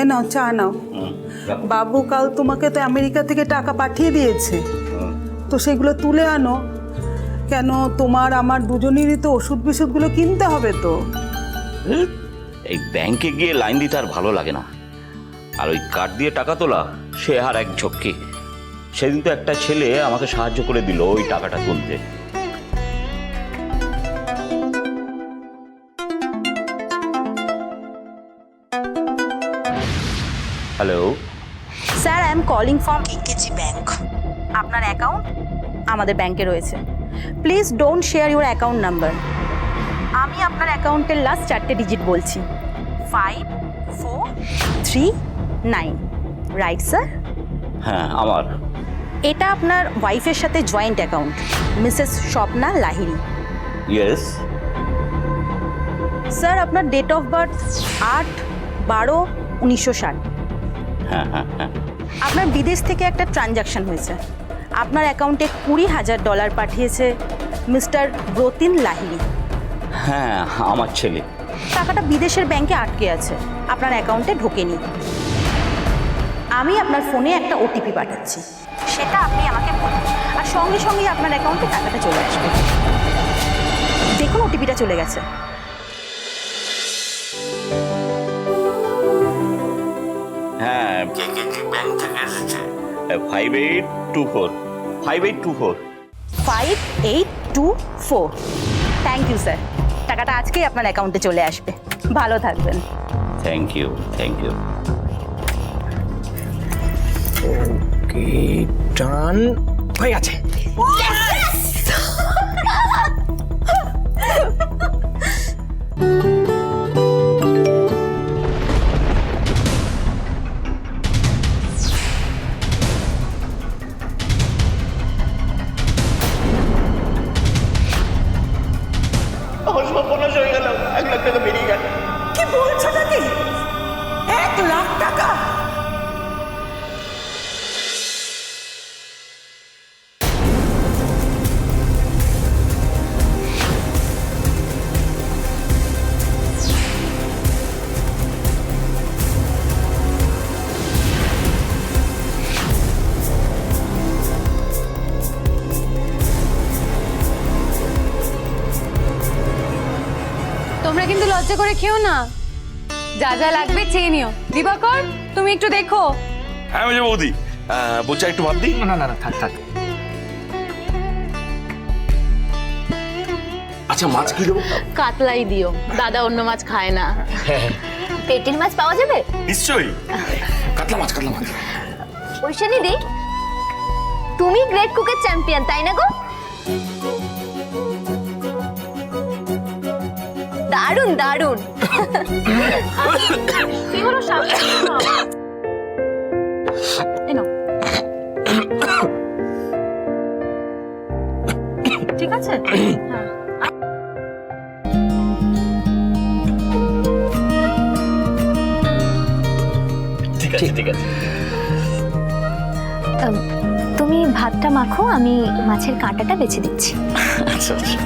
এ নাও চা নাও। বাবু কাল তোমাকে তো আমেরিকা থেকে টাকা পাঠিয়ে দিয়েছে, তো সেগুলো তুলে আনো। কেন, তোমার আমার দুজনেরই তো ওষুধ বিষুধগুলো কিনতে হবে তো। এই ব্যাংকে গিয়ে লাইন দিতে আর ভালো লাগে না, আর ওই কার্ড দিয়ে টাকা তোলা সে আর এক ঝক্কি। সেদিন তো একটা ছেলে আমাকে সাহায্য করে দিল ওই টাকাটা তুলতে। Hello sir, I am calling from AKG bank. আপনার অ্যাকাউন্ট আমাদের ব্যাংকে রয়েছে। Please don't share your account number. আমি আপনার অ্যাকাউন্টের লাস্ট 4টে ডিজিট বলছি, 5439। Right sir? হ্যাঁ আমার। এটা আপনার ওয়াইফের সাথে joint account, Mrs Swapna Lahiri. Yes. Sir, আপনার ডেট অফ বার্থ 8/12/1960। হ্যাঁ হ্যাঁ হ্যাঁ। আপনার বিদেশ থেকে একটা ট্রানজাকশন হয়েছে, আপনার অ্যাকাউন্টে $20,000 পাঠিয়েছে মিস্টার ব্রতিন লাহিড়ী। হ্যাঁ আমার ছেলে। টাকাটা বিদেশের ব্যাংকে আটকে আছে, আপনার অ্যাকাউন্টে ঢোকেনি। আমি আপনার ফোনে একটা ওটিপি পাঠাচ্ছি, সেটা আপনি আমাকে বলুন, আর সঙ্গে সঙ্গেই আপনার অ্যাকাউন্টে টাকাটা চলে আসবে। দেখুন ওটিপিটা চলে গেছে। হ্যাঁ ব্যাংক থেকে এসেছে। 5824 5824। 5824। থ্যাংক ইউ স্যার, টাকাটা আজকেই আপনার অ্যাকাউন্টে চলে আসবে। ভালো থাকবেন। Thank you thank you. Okay, done হয়ে গেছে। আমার সর্বনাশ হয়ে গেল, 1 লাখ টাকা বেরিয়ে গেল। কি বলছো নাকি? 1 লাখ টাকা? তোমরা কিন্তু লজ্জা করে খেও না, যা যা লাগবে চেয়ে নিও। দিবাকর, তুমি একটু দেখো। হ্যাঁ ওই যে বৌদি, বলছি একটু ভাত দিই। না না না, থাক থাক। আচ্ছা মাছ কি দেবো? কাতলাই দিও, দাদা অন্য মাছ খায় না। পেটির মাছ পাওয়া যাবে? নিশ্চয়ই, কাতলা মাছ কাতলা মাছ। ঐশানি দি, তুমি গ্রেট কুকের চ্যাম্পিয়ন তাই না গো? দারুণ দারুণ। কি হলো এনো, ঠিক আছে? হ্যাঁ। ঠিক আছে ঠিক আছে। তুমি ভাতটা মাখো, আমি মাছের কাঁটাটা বেছে দিচ্ছি। আচ্ছা আচ্ছা।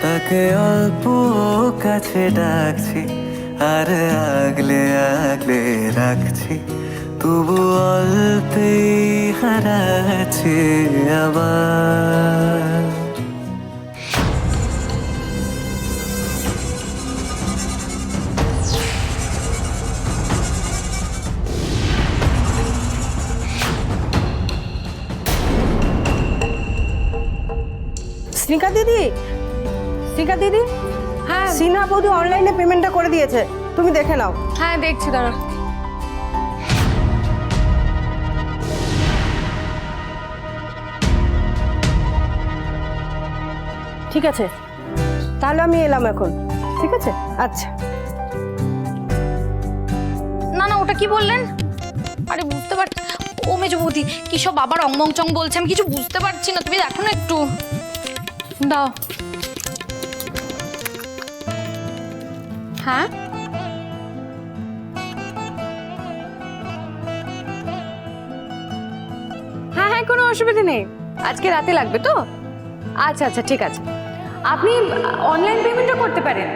তাকে অল্প কাছে ডাকছি, আর আগলে আগলে রাখছি, তবু অল্পেই হারাচ্ছে আবার। স্নিকা দিদি, স্নিকা দিদি, হ্যাঁ সিনহা বৌদি অনলাইনে পেমেন্টটা করে দিয়েছে, তুমি দেখে নাও। হ্যাঁ দেখছি, দাঁড়া। ঠিক আছে, তাহলে আমি এলাম এখন। ঠিক আছে, আচ্ছা। না না, ওটা কি বললেন? আরে বুঝতে পারছি। ও মেজো বৌদি, কি সব বাবার অংবং চং বলছে, আমি কিছু বুঝতে পারছি না, তুমি দেখো না একটু। দাও। হ্যাঁ হ্যাঁ হ্যাঁ, কোনো অসুবিধা নেই। আজকে রাতে লাগবে তো? আচ্ছা আচ্ছা, ঠিক আছে। আপনি অনলাইন পেমেন্টও করতে পারেন।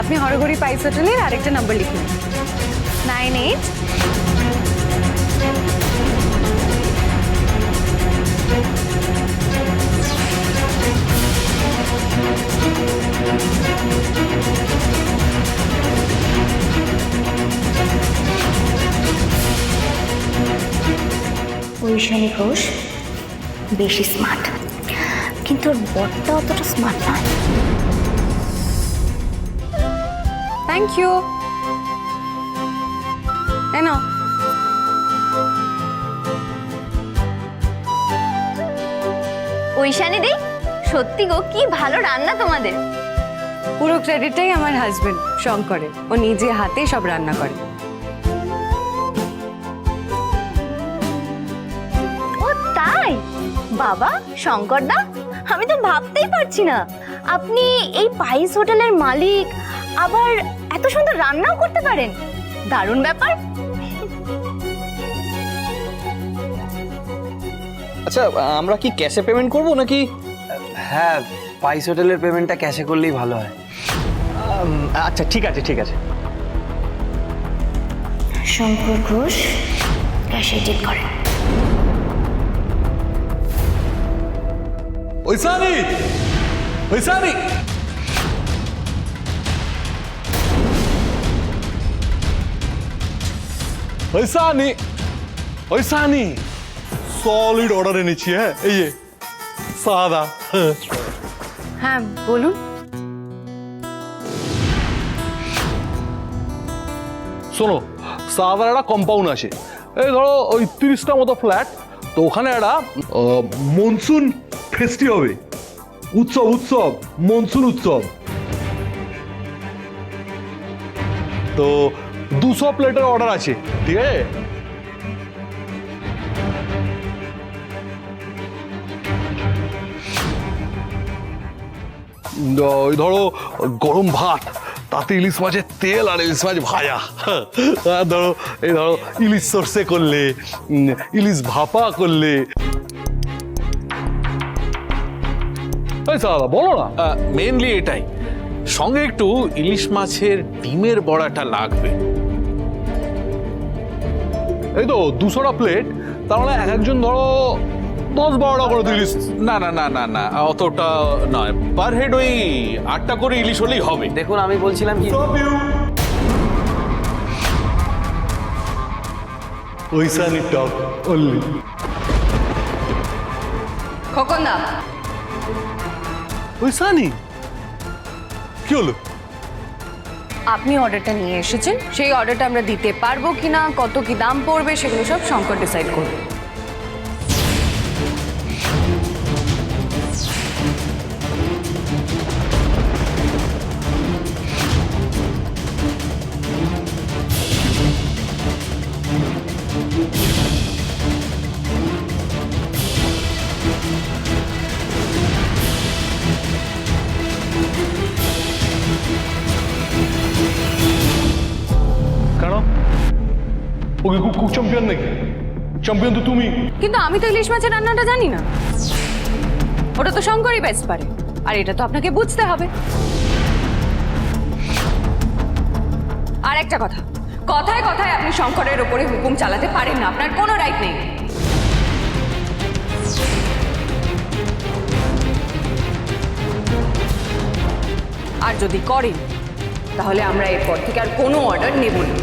আপনি হরগড়ি পাইস হোটেলের আরেকটা নাম্বার লিখুন, 98। ঐশানী ঘোষ বেশি স্মার্ট, কিন্তু ওর বরটা অতটা স্মার্ট নয়। Thank you. এনো, ঐশানী দি, সত্যি গো কি ভালো রান্না তোমাদের। পুরো ক্রেডিটটাই আমার হাজবেন্ড শঙ্করের। ও নিজে হাতে সব রান্না করে। ও তাই? বাবা শঙ্কর দা, আমি তো ভাবতেই পারছি না আপনি এই পাইস হোটেলের মালিক, আবার এত সুন্দর রান্নাও করতে পারেন। দারুণ ব্যাপার। আচ্ছা, আমরা কি ক্যাশে পেমেন্ট করব নাকি? হ্যাঁ, পাইস হোটেলের পেমেন্টটা ক্যাশে করলেই ভালো হয়। আচ্ছা ঠিক আছে, ঠিক আছে। শঙ্কর ঘোষ ক্যাশে ঠিক করেন। ঐশানী, ঐশানী, ঐশানী, ঐশানী, সলিড অর্ডার এনেছি। হ্যাঁ, এই যে সাদা। হ্যাঁ বলুন। শোনো, সাদার একটা কম্পাউন্ড আছে, এই ধরো ওই 30টা মতো ফ্ল্যাট। তো ওখানে একটা মনসুন ফেস্টি হবে, উৎসব উৎসব, মনসুন উৎসব। তো 200 প্লেটের অর্ডার আছে, ঠিক আছে? ওই ধরো গরম ভাত, তাতে ইলিশ মাছের তেল আর ইলিশ মাছ ভাজা। আর ধরো এই ধরো ইলিশ সর্ষে করলে, ইলিশ ভাপা করলে। দাদা বলো না। মেনলি এটাই, সঙ্গে একটু ইলিশ মাছের ডিমের বড়াটা লাগবে। এই তো 200টা প্লেট, তার মানে এক একজন ধরো 10-12টা করে ইলিশ। না না না না না, অতটা নয়, পার হেড ওই 8টা করে ইলিশ হলেই হবে। দেখুন, আমি বলছিলাম কি, ঐশানী টক অনলি। খোকন দা, ঐশানী কি হলো? আপনি অর্ডারটা নিয়ে এসেছেন, সেই অর্ডারটা আমরা দিতে পারবো কিনা, কত কি দাম পড়বে, সেগুলো সব শঙ্কর ডিসাইড করবে। কেন? ওকে কুক চ্যাম্পিয়ন নাকি? চ্যাম্পিয়ন তো তুমি। কিন্তু আমি তো ইলিশ মাছের রান্নাটা জানি না, ওটা তো শঙ্করই বেস্ট পারে, আর এটা তো আপনাকে বুঝতে হবে। আর একটা কথা, কথায় কথায় আপনি শঙ্করের ওপরে হুকুম চালাতে পারেন না, আপনার কোনো রাইট নেই। আর যদি করেন, তাহলে আমরা এরপর থেকে আর কোনো অর্ডার নেব না।